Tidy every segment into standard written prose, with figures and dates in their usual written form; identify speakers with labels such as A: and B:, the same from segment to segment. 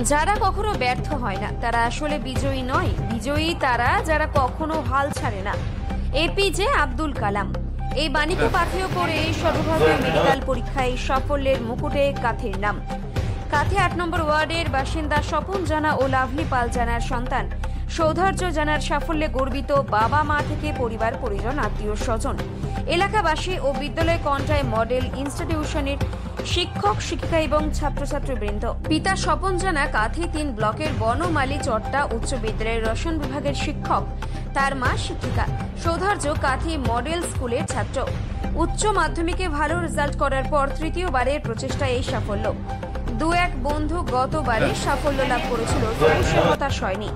A: যারা কখনো ব্যর্থ হয় না তারা আসলে বিজয়ী নয়, বিজয়ী তারা যারা কখনো হাল ছাড়ে না। এপিজে আব্দুল কালাম। এই বাণীকে পাথেয় করে সর্বভারতীয় মেডিকেল পরীক্ষায় সাফল্যের মুকুটে কাথের নাম। কাথে ৮ নম্বর ওয়ার্ডের বাসিন্দা স্বপন জানা ও লাভলি পাল জানার সন্তান সৌধার্য জানার সাফল্যে গর্বিত বাবা মা থেকে পরিবার পরিজন আত্মীয় স্বজন এলাকাবাসী ও বিদ্যালয় কন্টায় মডেল ইনস্টিটিউশনের শিক্ষক শিক্ষিকা এবং ছাত্রছাত্রীবৃন্দ। পিতা স্বপন জানা কাথি ৩ ব্লকের বনমালী চট্টা উচ্চ বিদ্যালয়ের রসায়ন বিভাগের শিক্ষক, তার মা শিক্ষিকা। সৌধার্য কাথি মডেল স্কুলের ছাত্র। উচ্চ মাধ্যমিকে ভালো রেজাল্ট করার পর তৃতীয়বারের প্রচেষ্টায় এই সাফল্য। ২-১ বন্ধু গতবারে সাফল্য লাভ করেছিল, তবু সে হতাশ হয়নি।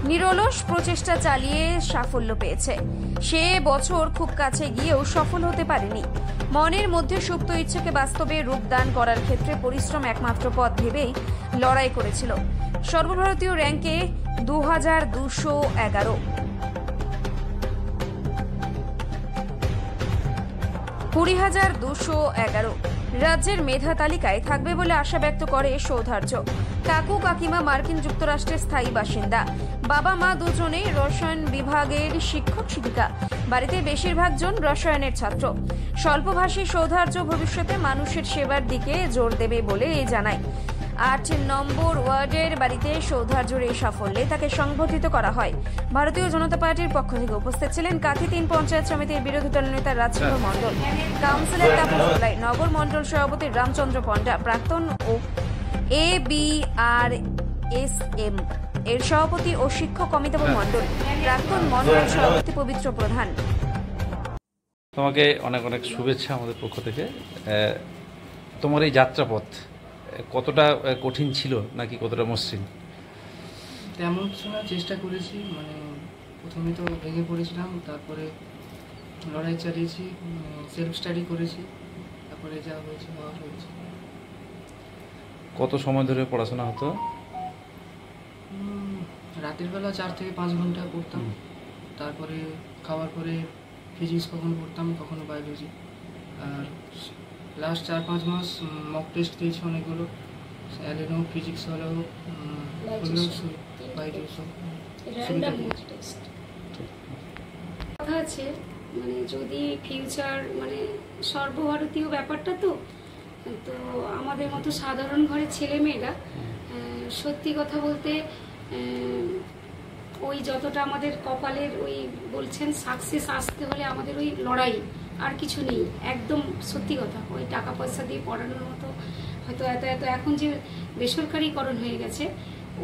A: নিরলস প্রচেষ্টা চালিয়ে সাফল্য পেয়েছে। সে বছর খুব কাছে গিয়েও সফল হতে পারেনি। মনের মধ্যে সুপ্ত ইচ্ছাকে বাস্তবে রূপদান করার ক্ষেত্রে পরিশ্রম একমাত্র পথ ভেবেই লড়াই করেছিল। সর্বভারতীয় র্যাঙ্কে 2211, 20,211 রাজ্যের মেধা তালিকায় থাকবে বলে আশা ব্যক্ত করে সৌধার্য। কাকু কাকিমা মার্কিন যুক্তরাষ্ট্রের স্থায়ী বাসিন্দা। বাবা মা দুজনেই রসায়ন বিভাগের শিক্ষক শিক্ষিকা। বাড়িতে বেশিরভাগ জন রসায়নের ছাত্র। স্বল্পভাষী সৌধার্য ভবিষ্যতে মানুষের সেবার দিকে জোর দেবে বলে জানায়। ৮ নম্বর ওয়ার্ডের বাড়িতে সৌধার্যের এই সাফল্যে তাকে সংবর্ধিত করা হয়। ভারতীয় জনতা পার্টির পক্ষ থেকে উপস্থিত ছিলেন কাথি ৩ পঞ্চায়েত সমিতির বিরোধী দলনেতা রাজচন্দ্র মণ্ডল, কাউন্সিলর তাপস গোলাই, নগর মণ্ডল সভাপতি রামচন্দ্র পণ্ডা, প্রাক্তন ও ABRSM এর সভাপতি ও শিক্ষক অমিতাভ মণ্ডল, প্রাক্তন মণ্ডল সভাপতি পবিত্র প্রধান।
B: তোমাকে অনেক অনেক শুভেচ্ছা আমাদের পক্ষ থেকে। তোমার এই যাত্রাপথ কতটা কঠিন ছিল নাকি কতটা মসৃণ?
C: তেমন কিছু না, চেষ্টা করেছি। মানে প্রথমে তো ভেঙে পড়েছিলাম, তারপরে লড়াই চালিয়েছি, সেলফ স্টাডি করেছি, তারপরে যা হয়েছে হওয়া হয়েছে।
B: কত সময় ধরে পড়াশোনা হতো?
C: রাতের বেলা 4 থেকে 5 ঘন্টা পড়তাম। তারপরে খাওয়ার পরে ফিজিক্স কখনো পড়তাম, কখনো বায়োলজি। আর লাস্ট 4-5 মাস মক টেস্ট দিয়েছি অনেকগুলো, অ্যালেনো ফিজিক্স হলেও
D: কথা আছে। মানে যদি ফিউচার মানে সর্বভারতীয় ব্যাপারটা তো আমাদের মতো সাধারণ ঘরের ছেলে মেয়েরা সত্যি কথা বলতে ওই যতটা আমাদের কপালের ওই বলছেন সাকসেস আসতে হলে আমাদের ওই লড়াই, আর কিছু নেই। একদম সত্যি কথা। ওই টাকা পয়সা দিয়ে পড়ানোর মতো হয়তো এত এখন যে বেসরকারিকরণ হয়ে গেছে,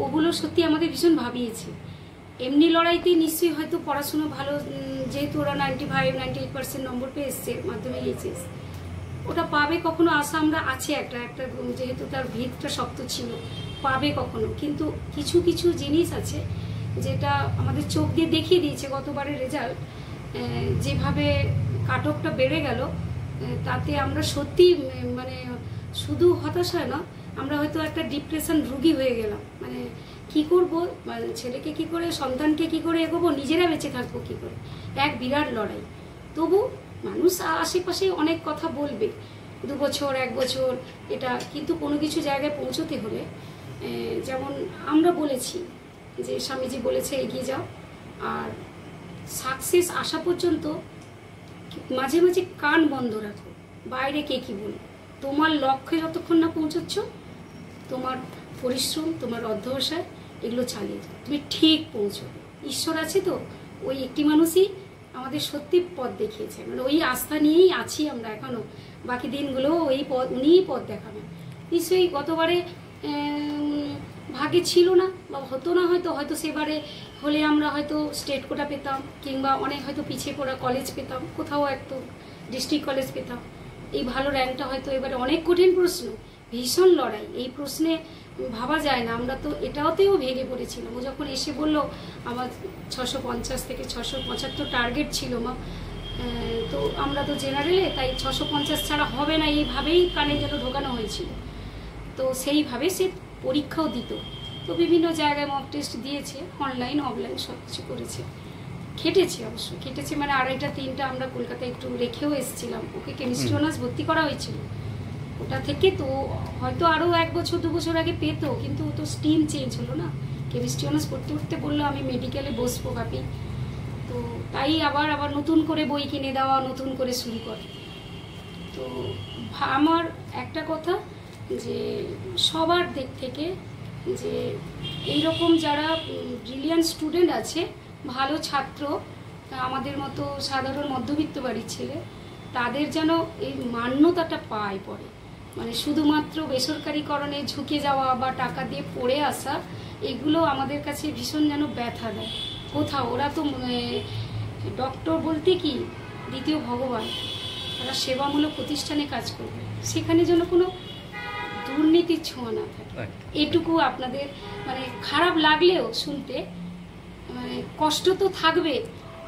D: ওগুলো সত্যি আমাদের ভীষণ ভাবিয়েছে। এমনি লড়াইতে নিশ্চয়ই হয়তো পড়াশুনো ভালো, যেহেতু ওরা 95-98% নম্বর পেয়ে এসছে মাধ্যমিক এইচএস, ওটা পাবে কখনো আশা আমরা আছে একটা যেহেতু তার ভিতটা শক্ত ছিল, পাবে কখনো। কিন্তু কিছু কিছু জিনিস আছে যেটা আমাদের চোখ দিয়ে দেখিয়ে দিয়েছে। গতবারের রেজাল্ট যেভাবে কাট অফটা বেড়ে গেল, তাতে আমরা সত্যি মানে শুধু হতাশা না, আমরা হয়তো একটা ডিপ্রেশন রোগী হয়ে গেলাম। মানে কি করব, ছেলেকে কি করে, সন্তানকে কি করে এগোবো, নিজেরা বেঁচে থাকবো কি করে, এক বিরাট লড়াই। তবু মানুষ আশেপাশে অনেক কথা বলবে, 2 বছর 1 বছর এটা, কিন্তু কোনো কিছু জায়গায় পৌঁছতে হলে যেমন আমরা বলেছি যে স্বামীজি বলেছে এগিয়ে যাও, আর সাকসেস আসা পর্যন্ত মাঝে মাঝে কান বন্ধ রাখো, বাইরে কে কি বলবে। তোমার লক্ষ্যে যতক্ষণ না পৌঁছচ্ছ, তোমার পরিশ্রম, তোমার অধ্যবসায় এগুলো চালিয়ে যাও, তুমি ঠিক পৌঁছবে। ঈশ্বর আছে তো, ওই একটি মানুষই আমাদের সত্যি পথ দেখিয়েছে। মানে ওই আস্থা নিয়েই আছি আমরা এখনো। বাকি দিনগুলো ওই পথ, উনিই পথ দেখাবেন। নিশ্চয়ই গতবারে ভাগে ছিল না বা হতো না, হয়তো সেবারে হলে আমরা হয়তো স্টেট কোটা পেতাম, কিংবা অনেক হয়তো পিছিয়ে পড়া কলেজ পেতাম, কোথাও একটু ডিস্ট্রিক্ট কলেজ পেতাম। এই ভালো র্যাঙ্কটা হয়তো এবারে অনেক কঠিন প্রশ্ন, ভীষণ লড়াই। এই প্রশ্নে ভাবা যায় না, আমরা তো এটাতেও ভেঙে পড়েছিলাম। ও যখন এসে বললো আমার 650 থেকে 675 টার্গেট ছিল মা, তো আমরা তো জেনারেলে, তাই 650 ছাড়া হবে না এইভাবেই কানে যেন ঢোকানো হয়েছিল। তো সেইভাবে সে পরীক্ষাও দিত। তো বিভিন্ন জায়গায় মক টেস্ট দিয়েছে, অনলাইন অফলাইন সব কিছু করেছে, খেটেছে। অবশ্য খেটেছে, মানে 2টা 3টা আমরা কলকাতায় একটু রেখেও এসেছিলাম। ওকে কেমিস্ট্রি অনার্স ভর্তি করা হয়েছিল, ওটা থেকে তো হয়তো আরও 1 বছর 2 বছর আগে পেতো, কিন্তু তো স্ট্রিম চেঞ্জ হলো না। কেমিস্ট্রি অনার্স পড়তে পড়তে বললো আমি মেডিকেলে বসবো ভাবি, তো তাই আবার নতুন করে বই কিনে দেওয়া, নতুন করে শুরু করে। তো আমার একটা কথা যে সবার দিক থেকে যে এইরকম যারা ব্রিলিয়ান্ট স্টুডেন্ট আছে, ভালো ছাত্র, আমাদের মতো সাধারণ মধ্যবিত্ত বাড়ির ছেলে, তাদের যেন এই মান্যতাটা পায় পরে। মানে শুধুমাত্র বেসরকারিকরণে ঝুঁকে যাওয়া বা টাকা দিয়ে পড়ে আসা, এগুলো আমাদের কাছে ভীষণ যেন ব্যথা দেয়। কোথাও ওরা তো ডক্টর বলতে কি দ্বিতীয় ভগবান, তারা সেবামূলক প্রতিষ্ঠানে কাজ করবে, সেখানে যেন কোনো দুর্নীতির ছোঁয়া না থাকে। এটুকু আপনাদের মানে খারাপ লাগলেও শুনতে মানে কষ্ট তো থাকবে,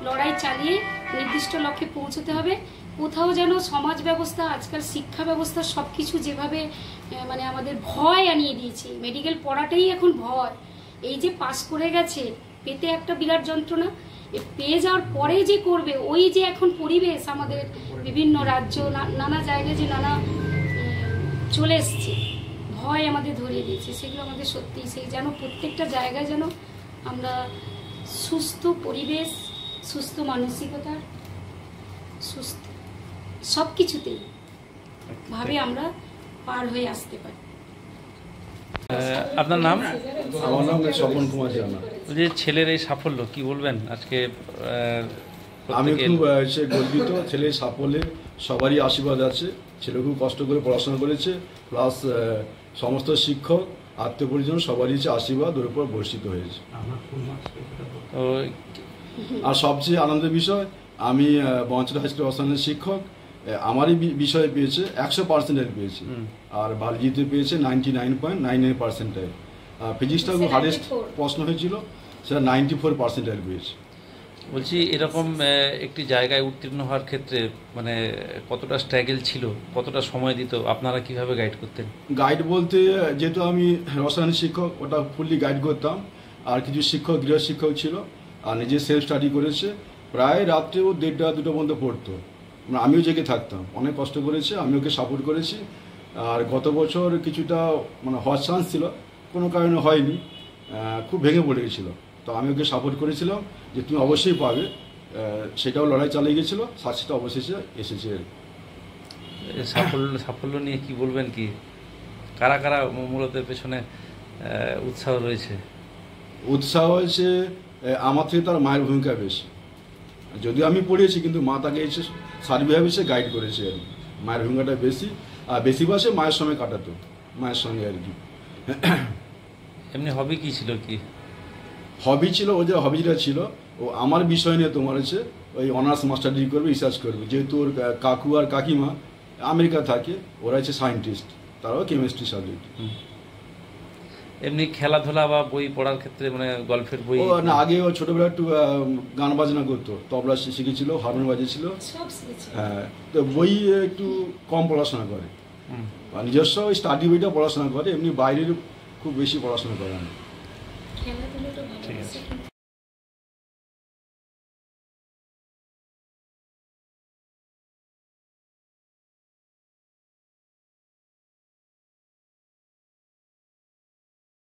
D: লড়াই চালিয়ে নির্দিষ্ট লক্ষ্যে পৌঁছতে হবে। কোথাও যেন সমাজ ব্যবস্থা, আজকাল শিক্ষা ব্যবস্থা সব কিছু যেভাবে মানে আমাদের ভয় আনিয়ে দিয়েছে, মেডিকেল পড়াটাই এখন ভয়। এই যে পাস করে গেছে, পেতে একটা বিরাট যন্ত্রণা, পেয়ে যাওয়ার পরে যে করবে, ওই যে এখন পরিবেশ আমাদের বিভিন্ন রাজ্য নানা জায়গায় যে নানা চলে এসছে, ভয় আমাদের ধরিয়ে দিয়েছে, সেগুলো আমাদের সত্যি সেই যেন প্রত্যেকটা জায়গায় যেন আমরা সুস্থ পরিবেশ, সুস্থ মানসিকতার, সুস্থ সব কিছুতেই ভাবে আমরা পার হয়ে আসতে পারি।
B: আপনার নাম?
E: আমার নাম স্বপন কুমার জানা।
B: যে ছেলের এই সাফল্য কি বলবেন আজকে?
E: আমি খুব গর্বিত, ছেলের সাফল্যে সবারই আশীর্বাদ আছে। ছেলে খুব কষ্ট করে পড়াশোনা করেছে, প্লাস সমস্ত শিক্ষক, আত্মীয় পরিজন সবারই আশীর্বাদ ওর উপর বর্ষিত হয়েছে। আর সবচেয়ে আনন্দের বিষয়, আমি বঞ্চনা হাই স্কুল রসায়নের শিক্ষক, আমারই বিষয়ে পেয়েছে 100% পেয়েছি, আর বায়োলজিতে পেয়েছে 99.99%। ফিজিক্সটা খুব হার্ডেস্ট প্রশ্ন হয়েছিল, সেটা 94% পেয়েছে।
B: বলছি এরকম একটি জায়গায় উত্তীর্ণ হওয়ার ক্ষেত্রে মানে কতটা স্ট্রাগল ছিল, কতটা সময় দিত, আপনারা কিভাবে গাইড করতেন?
E: গাইড বলতে, যেহেতু আমি রসায়ন শিক্ষক, ওটা ফুললি গাইড করতাম। আর কিছু শিক্ষক গৃহ শিক্ষক ছিল, আর নিজে সেলফ স্টাডি করেছে, প্রায় রাত্রেও 1:30-2টা পর্যন্ত পড়তো। আমিও জেগে থাকতাম, অনেক কষ্ট করেছে, আমি ওকে সাপোর্ট করেছি। আর গত বছর কিছুটা মানে হওয়ার চান্স ছিল, কোনো কারণে হয়নি, খুব ভেঙে পড়ে গেছিলো, তো আমি ওকে সাপোর্ট করেছিলাম যে তুমি অবশ্যই পাবে। সেটাও লড়াই চালিয়ে গেছিলো, সাকসেসটা অবশেষে এসেছে।
B: সাফল্য নিয়ে কি বলবেন? কি কারা কারা মূলত পেছনে উৎসাহ রয়েছে?
E: উৎসাহ হয়েছে আমার থেকে তার মায়ের ভূমিকা বেশি। যদিও আমি পড়িয়েছি, কিন্তু মা তাকে এসে সার্বিকভাবে সে গাইড করেছে আর কি। মায়ের ভূমিকাটা বেশি, আর বেশি বাসে মায়ের সঙ্গে কাটাতো, মায়ের সঙ্গে আর কি।
B: এমনি হবি কি ছিল? কি
E: হবি ছিল, ও যে হবিটা ছিল, ও আমার বিষয় নিয়ে তোমার হচ্ছে ওই অনার্স মাস্টার ডিগ্রি করবে, রিসার্চ করবে। যেহেতু ওর কাকু আর কাকিমা আমেরিকা থাকে, ওরা হচ্ছে সায়েন্টিস্ট, তারাও কেমিস্ট্রি সাবজেক্ট।
B: এমনি খেলাধুলা বা বই পড়ার ক্ষেত্রে মানে গল্পের বই?
E: ও না, আগে ও ছোটবেলা একটু গান বাজনা করতো, তবলা শিখেছিল, হারমোনিয়াম বাজিয়েছিল। হ্যাঁ, তো বই একটু কম পড়াশোনা করে, নিজস্ব স্টাডি বইটা পড়াশোনা করে, এমনি বাইরের খুব বেশি পড়াশোনা করে না।
D: খেলাধুলাটা ভালো আছে, কিন্তু